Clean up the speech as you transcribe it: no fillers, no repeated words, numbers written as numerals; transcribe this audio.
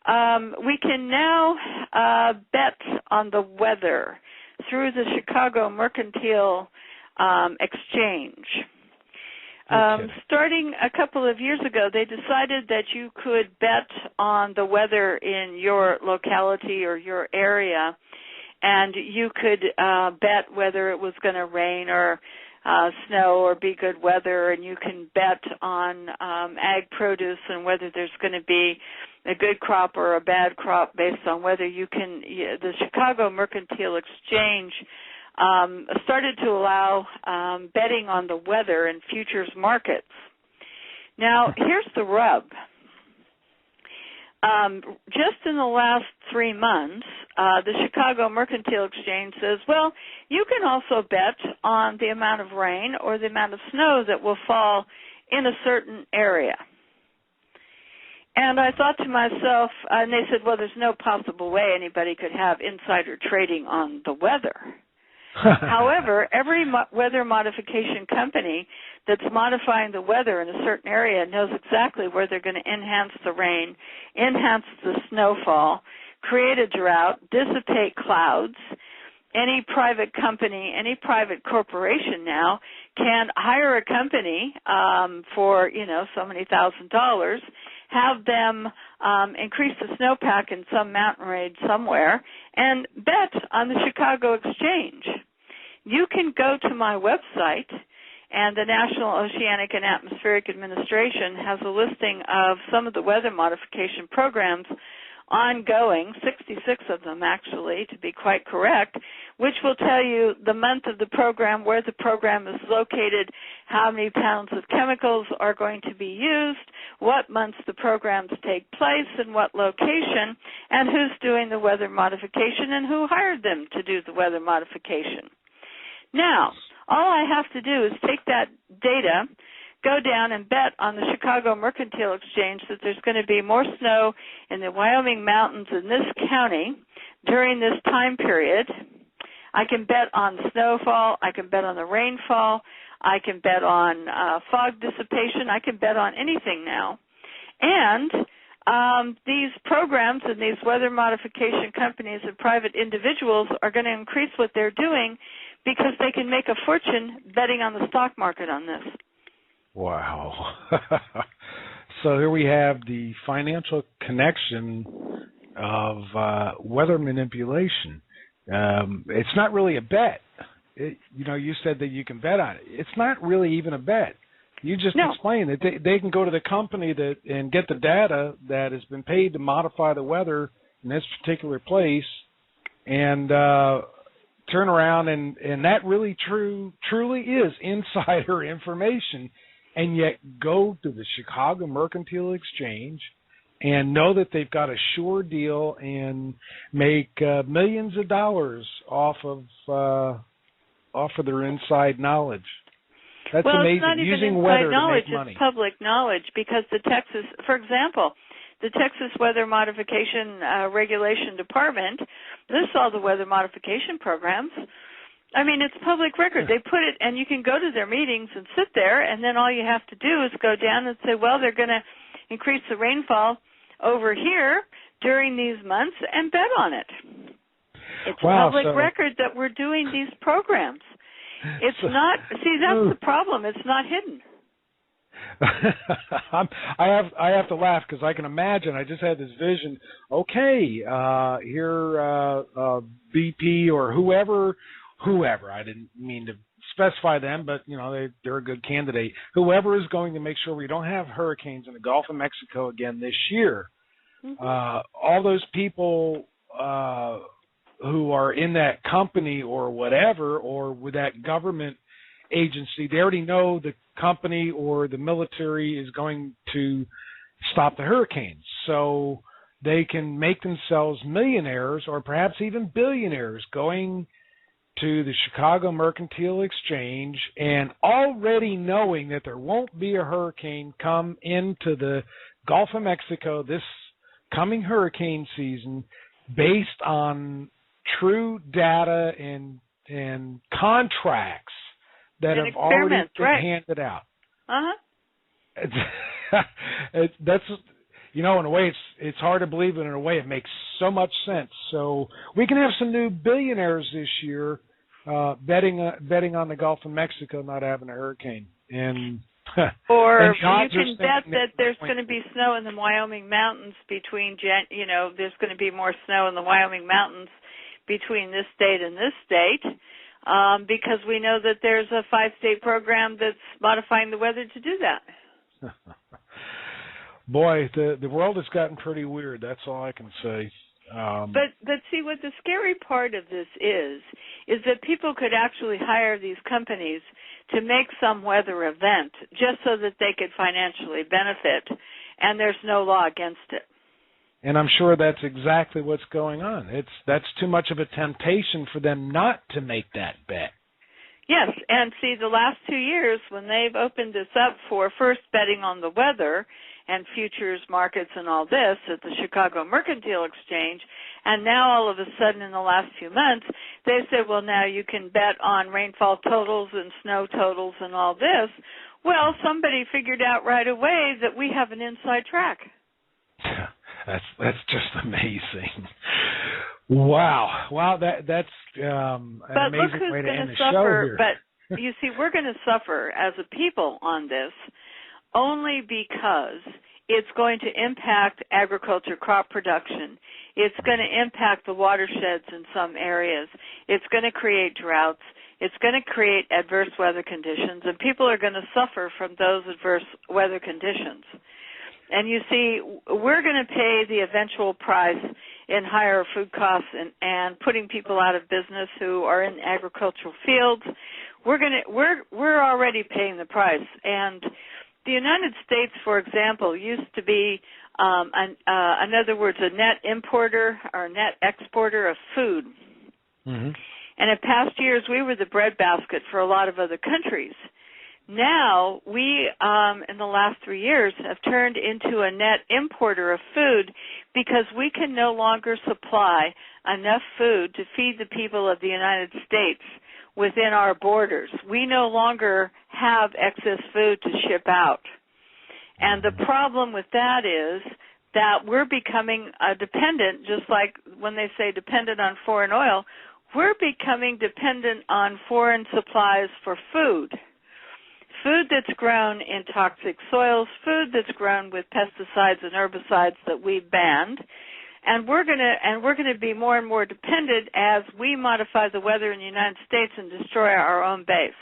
We can now bet on the weather through the Chicago Mercantile Exchange. Okay. Starting a couple of years ago, they decided that you could bet on the weather in your locality or your area, and you could bet whether it was going to rain or snow or be good weather, and you can bet on ag produce and whether there's going to be a good crop or a bad crop based on whether you can. The Chicago Mercantile Exchange started to allow betting on the weather in futures markets. Now, here's the rub. Just in the last 3 months, the Chicago Mercantile Exchange says, well, you can also bet on the amount of rain or the amount of snow that will fall in a certain area. And I thought to myself, and they said, well, there's no possible way anybody could have insider trading on the weather. However, every weather modification company that's modifying the weather in a certain area knows exactly where they're going to enhance the rain, enhance the snowfall, create a drought, dissipate clouds. Any private company, any private corporation now can hire a company for, so many $1,000s, have them increase the snowpack in some mountain range somewhere, and bet on the Chicago Exchange. You can go to my website, and the National Oceanic and Atmospheric Administration has a listing of some of the weather modification programs ongoing, 66 of them actually, to be quite correct, which will tell you the month of the program, where the program is located, how many pounds of chemicals are going to be used, what months the programs take place, and what location, and who's doing the weather modification and who hired them to do the weather modification. Now, all I have to do is take that data, go down and bet on the Chicago Mercantile Exchange that there's going to be more snow in the Wyoming mountains in this county during this time period. I can bet on the snowfall. I can bet on the rainfall. I can bet on fog dissipation. I can bet on anything now. And these programs and these weather modification companies and private individuals are going to increase what they're doing because they can make a fortune betting on the stock market on this. Wow. So here we have the financial connection of weather manipulation. It's not really a bet. You said that you can bet on it. It's not really even a bet. You just explained that they can go to the company and get the data that has been paid to modify the weather in this particular place and turn around, and that really truly is insider information, and yet go to the Chicago Mercantile Exchange and know that they've got a sure deal and make millions of dollars off of their inside knowledge. That's amazing. It's not even using inside weather knowledge, to make money. it's public knowledge, because for example, the Texas Weather Modification Regulation Department lists all the weather modification programs. I mean, it's public record. They put it, and you can go to their meetings and sit there, and then all you have to do is go down and say, well, they're going to increase the rainfall over here during these months, and bet on it. It's public record that we're doing these programs. It's not, that's the problem. It's not hidden. I have to laugh because I can imagine. I just had this vision. Okay, here BP or whoever. I didn't mean to specify them, but they're a good candidate. Whoever is going to make sure we don't have hurricanes in the Gulf of Mexico again this year. Mm-hmm. All those people who are in that company or whatever, or with that government agency, they already know the company or the military is going to stop the hurricanes. So they can make themselves millionaires or perhaps even billionaires going to the Chicago Mercantile Exchange and already knowing that there won't be a hurricane come into the Gulf of Mexico this coming hurricane season based on true data and contracts that have already been handed out. Uh-huh. in a way, it's hard to believe, but in a way, it makes so much sense. So we can have some new billionaires this year betting on the Gulf of Mexico not having a hurricane, and or and you can bet that there's going to be snow in the Wyoming mountains between there's going to be more snow in the Wyoming mountains between this state and this state, because we know that there's a 5-state program that's modifying the weather to do that. Boy, the world has gotten pretty weird. That's all I can say. But see, what the scary part of this is that people could actually hire these companies to make some weather event just so that they could financially benefit, and there's no law against it. And I'm sure that's exactly what's going on. That's too much of a temptation for them not to make that bet. Yes, and see, the last 2 years when they've opened this up for first betting on the weather and futures markets and all this at the Chicago Mercantile Exchange, and now all of a sudden in the last few months, they said, well, now you can bet on rainfall totals and snow totals and all this. Well, somebody figured out right away that we have an inside track. That's just amazing. Wow, that's an amazing way to end the show here. But you see, we're going to suffer as a people on this only because it's going to impact agriculture, crop production. It's going to impact the watersheds in some areas. It's going to create droughts. It's going to create adverse weather conditions, and people are going to suffer from those adverse weather conditions. And you see, we're going to pay the eventual price in higher food costs and putting people out of business who are in agricultural fields. We're already paying the price. And the United States, for example, used to be, in other words, a net importer or net exporter of food. Mm-hmm. And in past years, we were the breadbasket for a lot of other countries. Now, we, in the last 3 years, have turned into a net importer of food because we can no longer supply enough food to feed the people of the United States within our borders. We no longer have excess food to ship out. And the problem with that is that we're becoming dependent, just like when they say dependent on foreign oil, we're becoming dependent on foreign supplies for food. Food that's grown in toxic soils, food that's grown with pesticides and herbicides that we've banned, and we're going to be more and more dependent as we modify the weather in the United States and destroy our own base.